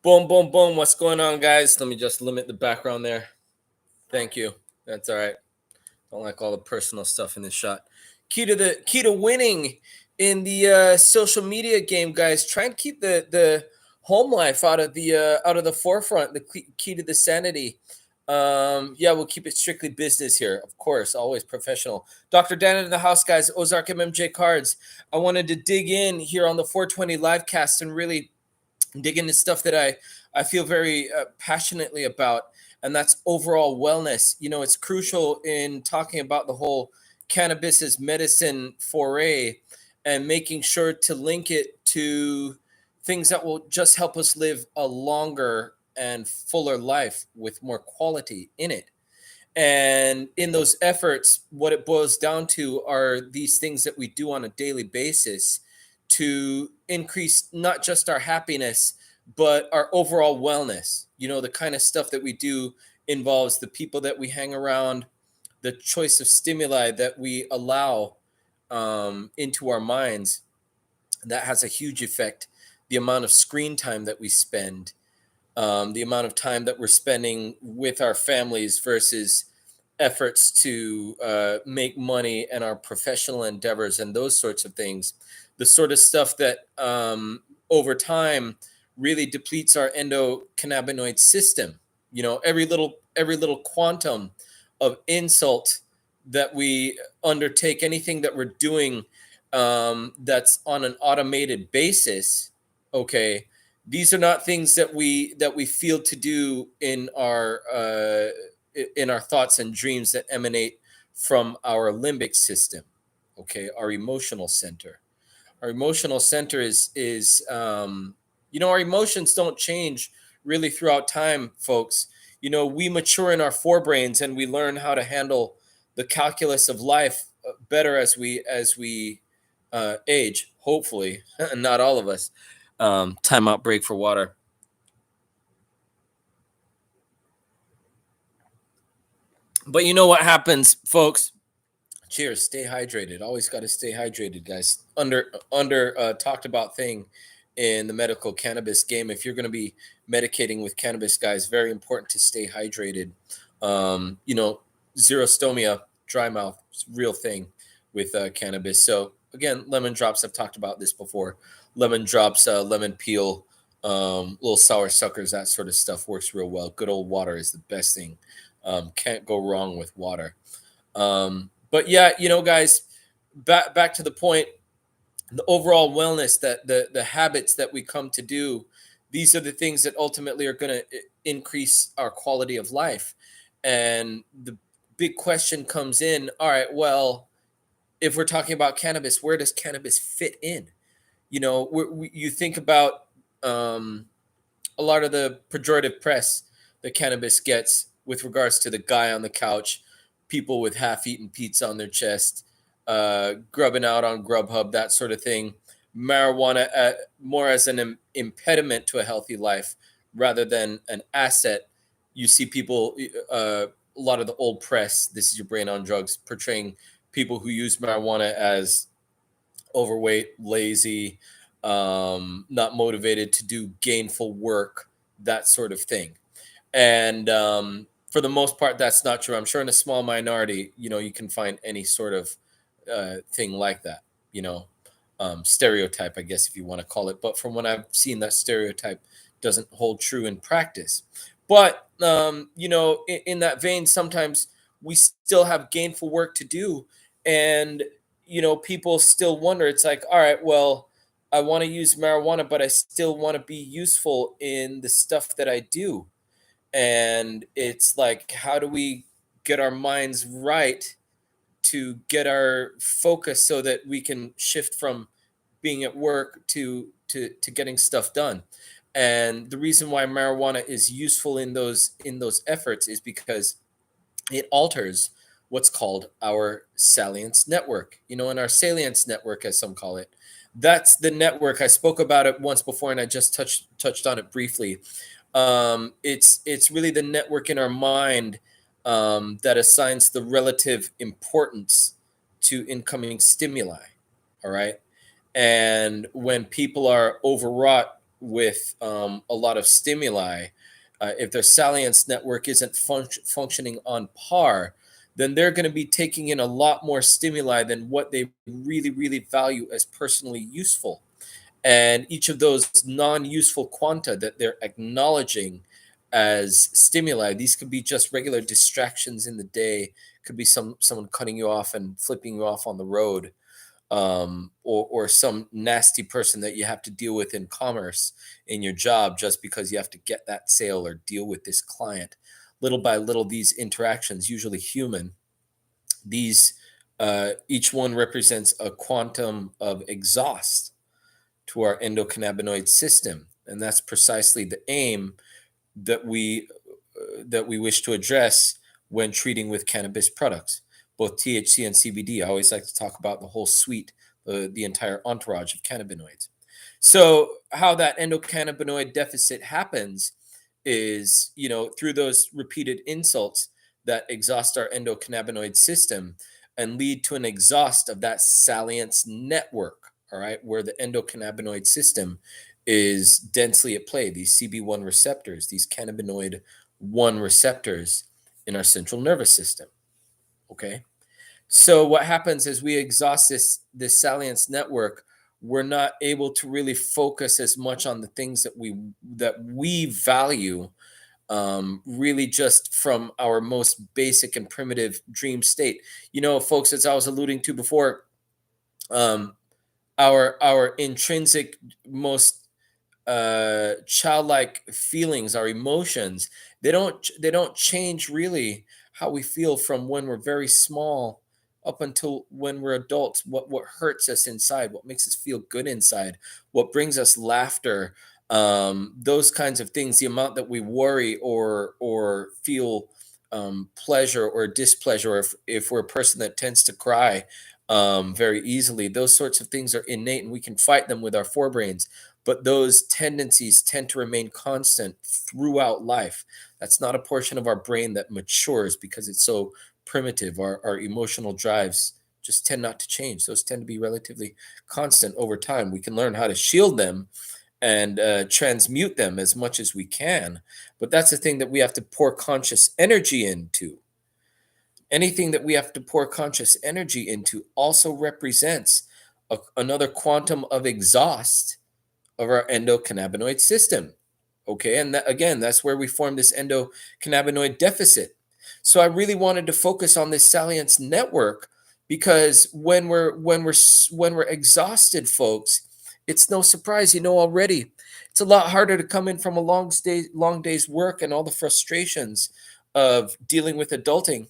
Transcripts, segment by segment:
Boom, boom, boom. What's going on, guys? Let me just limit the background there. Thank you. That's all right. Don't like all the personal stuff in this shot. Key to winning in the social media game, guys. Try and keep the home life out of the forefront. The key to the sanity. Yeah, we'll keep it strictly business here, of course. Always professional. Dr. Dan in the house, guys. Ozark MMJ cards. I wanted to dig in here on the 420 live cast and really dig into stuff that I feel very passionately about, and that's overall wellness. It's crucial in talking about the whole cannabis as medicine foray and making sure to link it to things that will just help us live a longer and fuller life with more quality in it. And in those efforts, what it boils down to are these things that we do on a daily basis to increase not just our happiness, but our overall wellness. The kind of stuff that we do involves the people that we hang around, the choice of stimuli that we allow into our minds. That has a huge effect. The amount of screen time that we spend, the amount of time that we're spending with our families versus efforts to make money and our professional endeavors and those sorts of things. The sort of stuff that over time really depletes our endocannabinoid system. Every little quantum of insult that we undertake, anything that we're doing that's on an automated basis. Okay, these are not things that we feel to do in our thoughts and dreams that emanate from our limbic system. Okay, our emotional center. Our emotional center is our emotions don't change really throughout time, folks. We mature in our forebrains and we learn how to handle the calculus of life better as we age. Hopefully, not all of us. Time out, break for water. But you know what happens, folks? Cheers. Stay hydrated. Always got to stay hydrated, guys. Under talked about thing in the medical cannabis game. If you're going to be medicating with cannabis, guys, very important to stay hydrated. Xerostomia, dry mouth, it's a real thing with cannabis. So again, lemon drops. I've talked about this before. Lemon drops, lemon peel, little sour suckers, that sort of stuff works real well. Good old water is the best thing. Can't go wrong with water. But yeah, guys, back to the point, the overall wellness, that the habits that we come to do, these are the things that ultimately are going to increase our quality of life. And the big question comes in, all right, well, if we're talking about cannabis, where does cannabis fit in? You think about a lot of the pejorative press that cannabis gets with regards to the guy on the couch, people with half-eaten pizza on their chest, grubbing out on Grubhub, that sort of thing. Marijuana more as an impediment to a healthy life rather than an asset. You see people, a lot of the old press, this is your brain on drugs, portraying people who use marijuana as overweight, lazy, not motivated to do gainful work, that sort of thing. And for the most part, that's not true. I'm sure in a small minority, you can find any sort of thing like that, stereotype, I guess, if you want to call it. But from what I've seen, that stereotype doesn't hold true in practice. But, in that vein, sometimes we still have gainful work to do. And, people still wonder, it's like, all right, well, I want to use marijuana, but I still want to be useful in the stuff that I do. And it's like, how do we get our minds right to get our focus so that we can shift from being at work to getting stuff done? And the reason why marijuana is useful in those efforts is because it alters what's called our salience network. In our salience network, as some call it, that's the network. I spoke about it once before, and I just touched on it briefly. It's really the network in our mind that assigns the relative importance to incoming stimuli. All right. And when people are overwrought with a lot of stimuli, if their salience network isn't functioning on par, then they're going to be taking in a lot more stimuli than what they really, really value as personally useful. And each of those non-useful quanta that they're acknowledging as stimuli, these could be just regular distractions in the day, could be someone cutting you off and flipping you off on the road, or some nasty person that you have to deal with in commerce in your job just because you have to get that sale or deal with this client. Little by little, these interactions, usually human, these each one represents a quantum of exhaust to our endocannabinoid system, and that's precisely the aim that we wish to address when treating with cannabis products, both THC and CBD. I always like to talk about the whole suite, the entire entourage of cannabinoids. So, how that endocannabinoid deficit happens is, through those repeated insults that exhaust our endocannabinoid system and lead to an exhaust of that salience network, all right, where the endocannabinoid system is densely at play, these CB1 receptors, these cannabinoid 1 receptors in our central nervous system. Okay. So what happens is we exhaust this salience network. We're not able to really focus as much on the things that we value, really just from our most basic and primitive dream state. Folks, as I was alluding to before, um, our intrinsic most childlike feelings, our emotions, they don't change really how we feel from when we're very small up until when we're adults. What hurts us inside, what makes us feel good inside, what brings us laughter, those kinds of things, the amount that we worry or feel pleasure or displeasure, if we're a person that tends to cry very easily, those sorts of things are innate and we can fight them with our forebrains, but those tendencies tend to remain constant throughout life. That's not a portion of our brain that matures because it's so primitive. Our emotional drives just tend not to change. Those tend to be relatively constant over time. We can learn how to shield them and transmute them as much as we can. But that's the thing that we have to pour conscious energy into. Anything that we have to pour conscious energy into also represents another quantum of exhaust of our endocannabinoid system. Okay, and again, that's where we form this endocannabinoid deficit. So I really wanted to focus on this salience network because when we're exhausted, folks, it's no surprise, already. It's a lot harder to come in from a long day's work and all the frustrations of dealing with adulting,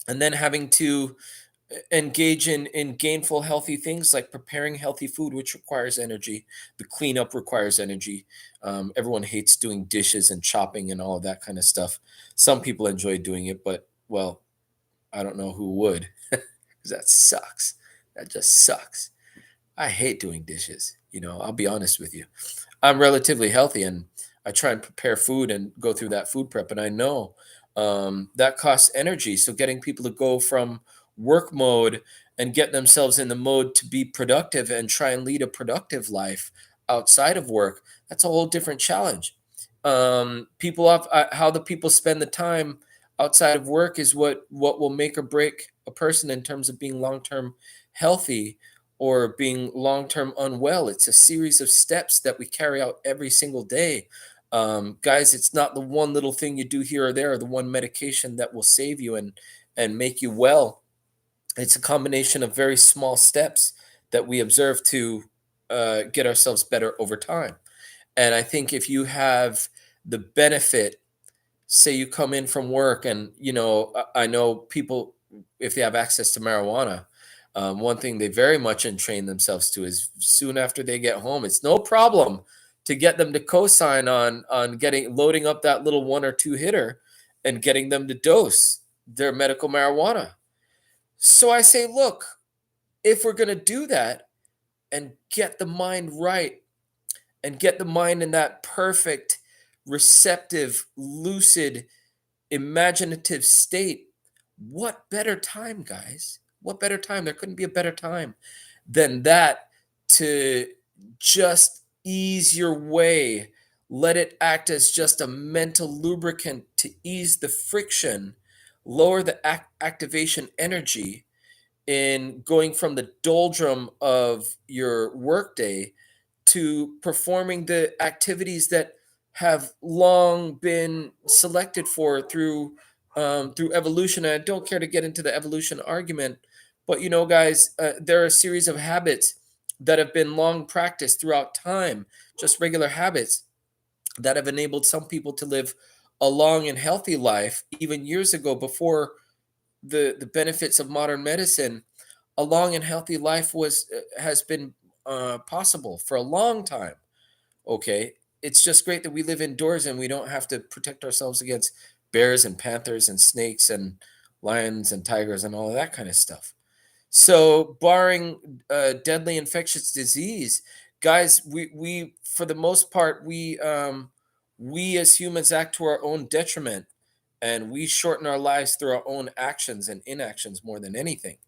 and then having to engage in gainful healthy things like preparing healthy food, which requires energy. The cleanup requires energy. Everyone hates doing dishes and chopping and all of that kind of stuff. Some people enjoy doing it, but, well, I don't know who would, because that sucks. That just sucks. I hate doing dishes. I'll be honest with you. I'm relatively healthy and I try and prepare food and go through that food prep. And I know that costs energy. So getting people to go from work mode and get themselves in the mode to be productive and try and lead a productive life outside of work, that's a whole different challenge. How the people spend the time outside of work is what will make or break a person in terms of being long-term healthy or being long-term unwell. It's a series of steps that we carry out every single day. Guys, it's not the one little thing you do here or there, or the one medication that will save you and make you well. It's a combination of very small steps that we observe to get ourselves better over time. And I think if you have the benefit, say you come in from work and, I know people, if they have access to marijuana, one thing they very much entrain themselves to is soon after they get home, it's no problem to get them to co-sign on getting loading up that little one or two hitter and getting them to dose their medical marijuana. So I say, look, if we're going to do that and get the mind right and get the mind in that perfect, receptive, lucid, imaginative state, what better time, guys? What better time? There couldn't be a better time than that to just ease your way. Let it act as just a mental lubricant to ease the friction, lower the activation energy in going from the doldrum of your workday to performing the activities that have long been selected for through evolution. And I don't care to get into the evolution argument, but guys, there are a series of habits that have been long practiced throughout time, just regular habits that have enabled some people to live a long and healthy life even years ago before the benefits of modern medicine. A long and healthy life was has been possible for a long time. Okay, it's just great that we live indoors and we don't have to protect ourselves against bears and panthers and snakes and lions and tigers and all of that kind of stuff. So, barring deadly infectious disease, guys, we for the most part we as humans act to our own detriment, and we shorten our lives through our own actions and inactions more than anything.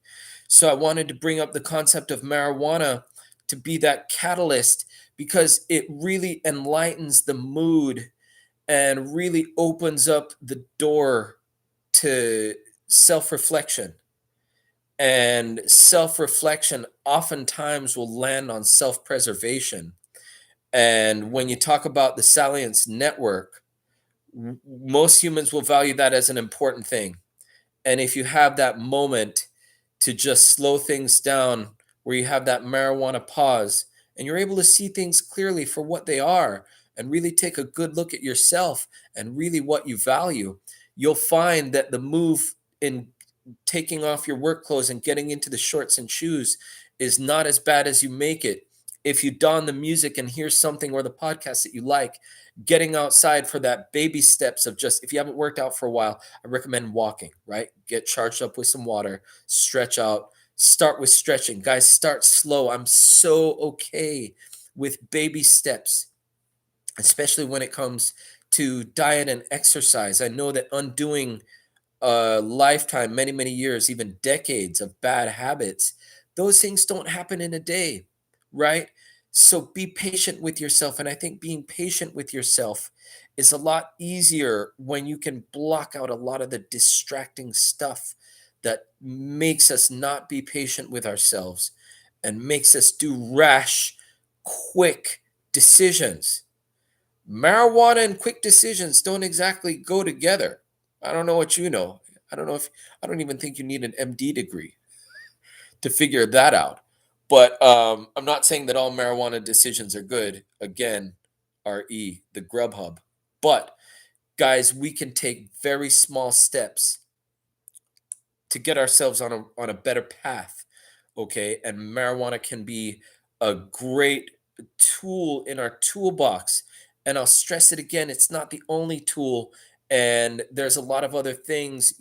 So I wanted to bring up the concept of marijuana to be that catalyst because it really enlightens the mood and really opens up the door to self reflection. And self reflection oftentimes will land on self preservation. And when you talk about the salience network, most humans will value that as an important thing. And if you have that moment to just slow things down, where you have that marijuana pause and you're able to see things clearly for what they are and really take a good look at yourself and really what you value, you'll find that the move in taking off your work clothes and getting into the shorts and shoes is not as bad as you make it. If you don the music and hear something or the podcast that you like, getting outside for that baby steps of just, if you haven't worked out for a while, I recommend walking, right? Get charged up with some water, stretch out, start with stretching. Guys, start slow. I'm so okay with baby steps, especially when it comes to diet and exercise. I know that undoing a lifetime, many, many years, even decades of bad habits, those things don't happen in a day, right? So be patient with yourself. And I think being patient with yourself is a lot easier when you can block out a lot of the distracting stuff that makes us not be patient with ourselves and makes us do rash, quick decisions. Marijuana and quick decisions don't exactly go together. I don't know what you know. I don't know if I don't even think you need an MD degree to figure that out. But I'm not saying that all marijuana decisions are good. Again, RE, the Grubhub. But guys, we can take very small steps to get ourselves on a better path. Okay, and marijuana can be a great tool in our toolbox. And I'll stress it again, it's not the only tool. And there's a lot of other things,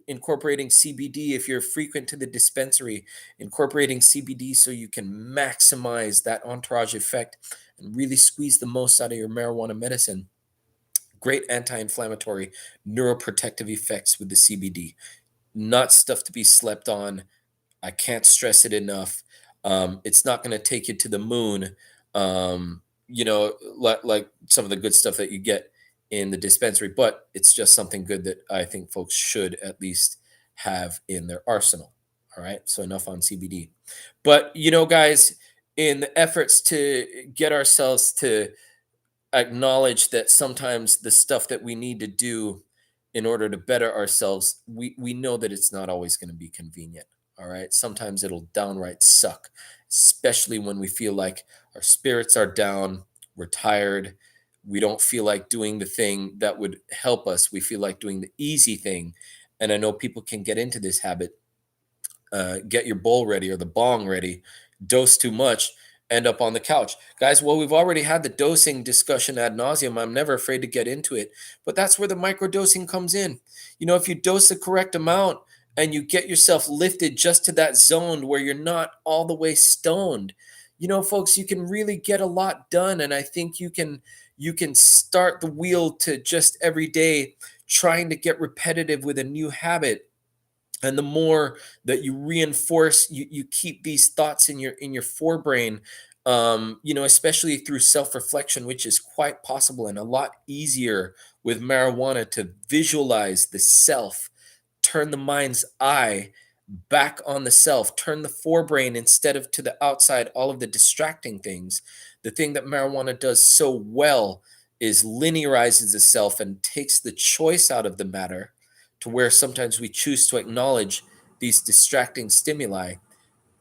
incorporating CBD if you're frequent to the dispensary, incorporating CBD so you can maximize that entourage effect and really squeeze the most out of your marijuana medicine. Great anti-inflammatory neuroprotective effects with the CBD. Not stuff to be slept on. I can't stress it enough. It's not going to take you to the moon, like some of the good stuff that you get in the dispensary, but it's just something good that I think folks should at least have in their arsenal. All right. So enough on CBD. But, guys, in the efforts to get ourselves to acknowledge that sometimes the stuff that we need to do in order to better ourselves, we know that it's not always going to be convenient. All right. Sometimes it'll downright suck, especially when we feel like our spirits are down, we're tired, we don't feel like doing the thing that would help us. We feel like doing the easy thing. And I know people can get into this habit, get your bowl ready or the bong ready, dose too much, end up on the couch. Guys, well, we've already had the dosing discussion ad nauseum. I'm never afraid to get into it, but that's where the microdosing comes in. If you dose the correct amount and you get yourself lifted just to that zone where you're not all the way stoned, folks, you can really get a lot done. And I think you can start the wheel to just every day trying to get repetitive with a new habit. And the more that you reinforce, you keep these thoughts in your forebrain, especially through self-reflection, which is quite possible and a lot easier with marijuana to visualize the self, turn the mind's eye back on the self, turn the forebrain instead of to the outside, all of the distracting things. The thing that marijuana does so well is linearizes the self and takes the choice out of the matter to where sometimes we choose to acknowledge these distracting stimuli.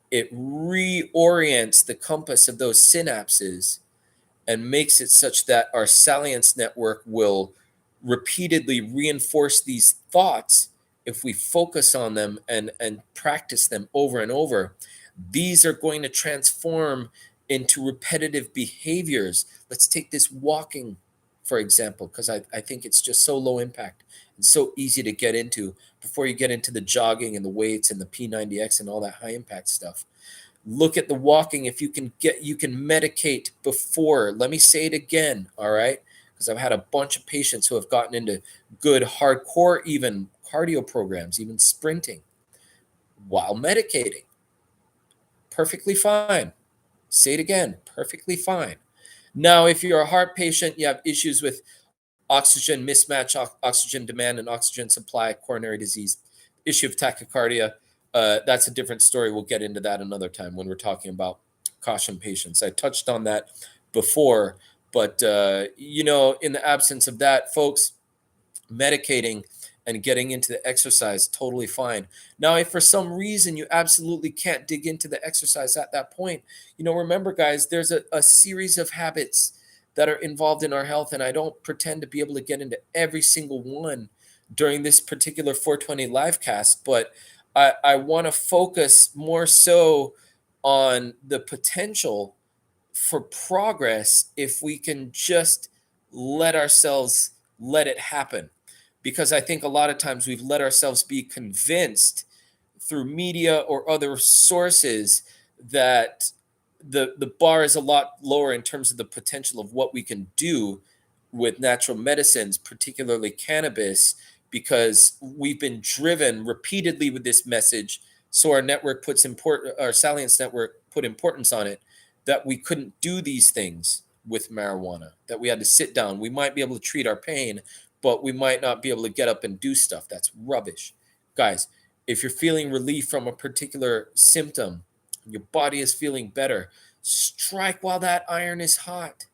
It reorients the compass of those synapses and makes it such that our salience network will repeatedly reinforce these thoughts if we focus on them and practice them over and over. These are going to transform into repetitive behaviors. Let's take this walking, for example, because I think it's just so low impact and so easy to get into before you get into the jogging and the weights and the P90X and all that high impact stuff. Look at the walking. If you can medicate before. Let me say it again, all right? Because I've had a bunch of patients who have gotten into good hardcore, even cardio programs, even sprinting while medicating. Perfectly fine. Say it again, perfectly fine. Now, if you're a heart patient, you have issues with oxygen mismatch, oxygen demand and oxygen supply, coronary disease, issue of tachycardia. That's a different story. We'll get into that another time when we're talking about caution patients. I touched on that before, but in the absence of that, folks, medicating and getting into the exercise, totally fine. Now, if for some reason you absolutely can't dig into the exercise at that point, remember, guys, there's a series of habits that are involved in our health, and I don't pretend to be able to get into every single one during this particular 420 live cast, but I want to focus more so on the potential for progress if we can just let ourselves let it happen. Because I think a lot of times we've let ourselves be convinced through media or other sources that the bar is a lot lower in terms of the potential of what we can do with natural medicines, particularly cannabis, because we've been driven repeatedly with this message. So our network our salience network put importance on it, that we couldn't do these things with marijuana, that we had to sit down. We might be able to treat our pain, but we might not be able to get up and do stuff. That's rubbish. Guys, if you're feeling relief from a particular symptom, your body is feeling better, strike while that iron is hot.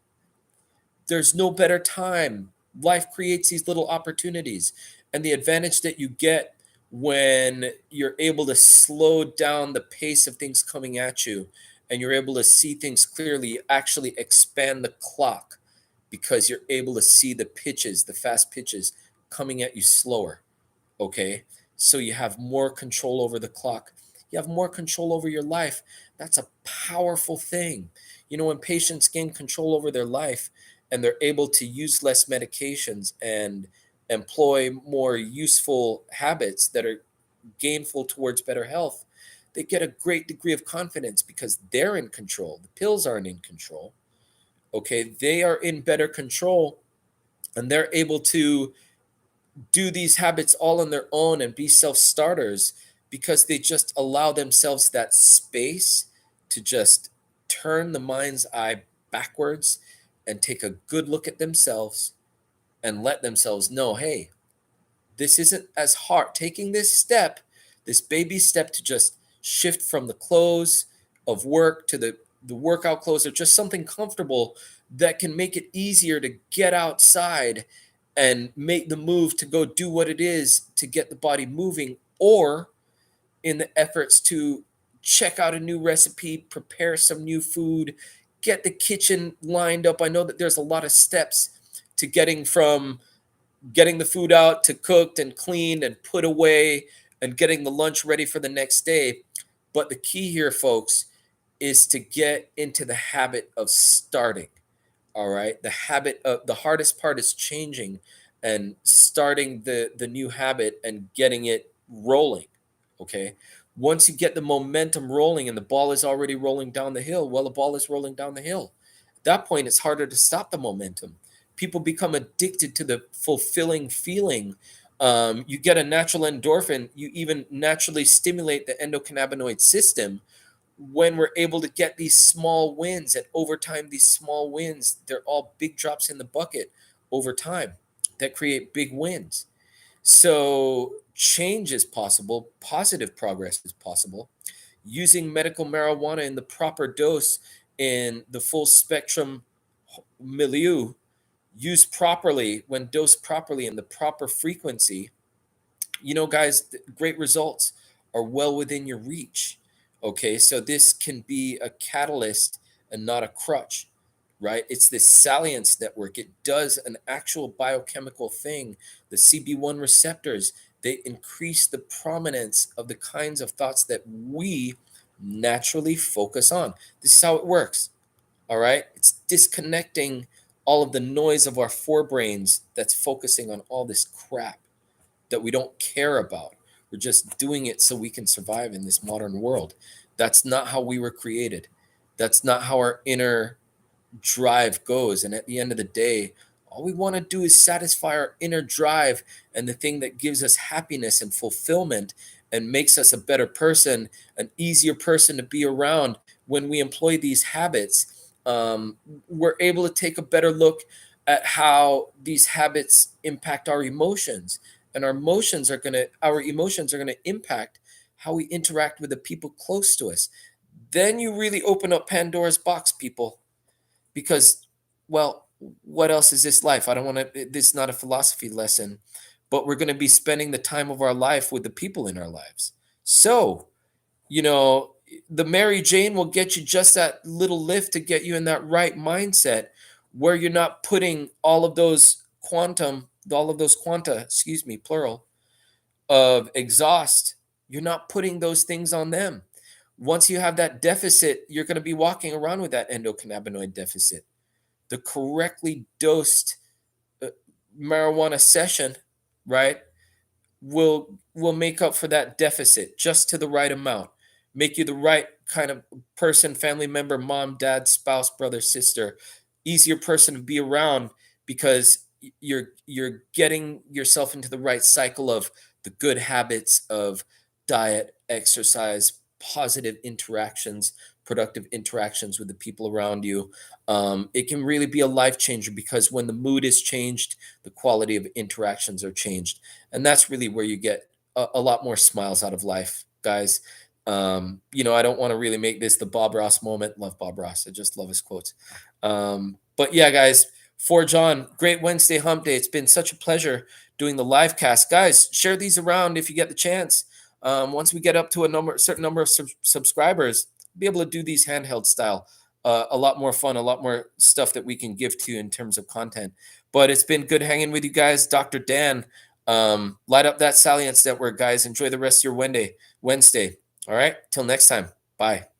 There's no better time. Life creates these little opportunities. And the advantage that you get when you're able to slow down the pace of things coming at you and you're able to see things clearly, you actually expand the clock because you're able to see the pitches, the fast pitches coming at you slower. Okay. So you have more control over the clock. You have more control over your life. That's a powerful thing. When patients gain control over their life and they're able to use less medications and employ more useful habits that are gainful towards better health, they get a great degree of confidence because they're in control. The pills aren't in control. Okay. They are in better control and they're able to do these habits all on their own and be self-starters because they just allow themselves that space to just turn the mind's eye backwards and take a good look at themselves and let themselves know, hey, this isn't as hard. Taking this step, this baby step to just shift from the clothes of work to the workout clothes or just something comfortable that can make it easier to get outside and make the move to go do what it is to get the body moving, or in the efforts to check out a new recipe, prepare some new food, get the kitchen lined up. I know that there's a lot of steps to getting from getting the food out to cooked and cleaned and put away and getting the lunch ready for the next day. But the key here, folks, is to get into the habit of starting. All right. The hardest part is changing and starting the new habit and getting it rolling. Okay. Once you get the momentum rolling and the ball is already rolling down the hill, well, the ball is rolling down the hill. At that point, it's harder to stop the momentum. People become addicted to the fulfilling feeling. You get a natural endorphin. You even naturally stimulate the endocannabinoid system, when we're able to get these small wins, and over time, these small wins, they're all big drops in the bucket over time that create big wins. So change is possible, positive progress is possible. Using medical marijuana in the proper dose in the full spectrum milieu, used properly, when dosed properly in the proper frequency, guys, great results are well within your reach. Okay, so this can be a catalyst and not a crutch, right? It's this salience network. It does an actual biochemical thing. The CB1 receptors, they increase the prominence of the kinds of thoughts that we naturally focus on. This is how it works. All right, it's disconnecting all of the noise of our forebrains that's focusing on all this crap that we don't care about. We're just doing it so we can survive in this modern world. That's not how we were created. That's not how our inner drive goes. And at the end of the day, all we want to do is satisfy our inner drive and the thing that gives us happiness and fulfillment and makes us a better person, an easier person to be around. When we employ these habits, we're able to take a better look at how these habits impact our emotions, and our emotions are going to impact how we interact with the people close to us. Then you really open up Pandora's box, people, because, well, what else is this life? I don't want to, this is not a philosophy lesson, but we're going to be spending the time of our life with the people in our lives. So, you know, the Mary Jane will get you just that little lift to get you in that right mindset where you're not putting all of those quanta, excuse me, plural, of exhaust. You're not putting those things on them. Once you have that deficit, you're going to be walking around with that endocannabinoid deficit. The correctly dosed uh, marijuana session, right, will make up for that deficit just to the right amount, make you the right kind of person, family member, mom, dad, spouse, brother, sister, easier person to be around, because you're getting yourself into the right cycle of the good habits of diet, exercise, positive interactions, productive interactions with the people around you. It can really be a life changer, because when the mood is changed, the quality of interactions are changed, and that's really where you get a lot more smiles out of life, guys. I don't want to really make this the Bob Ross moment. Love Bob Ross. I just love his quotes. But yeah, guys, for John, great Wednesday hump day. It's been such a pleasure doing the live cast. Guys, share these around if you get the chance. Once we get up to certain number of subscribers, be able to do these handheld style. A lot more fun, a lot more stuff that we can give to you in terms of content. But it's been good hanging with you guys. Dr. Dan, light up that Salience Network, guys. Enjoy the rest of your Wednesday. All right. Till next time. Bye.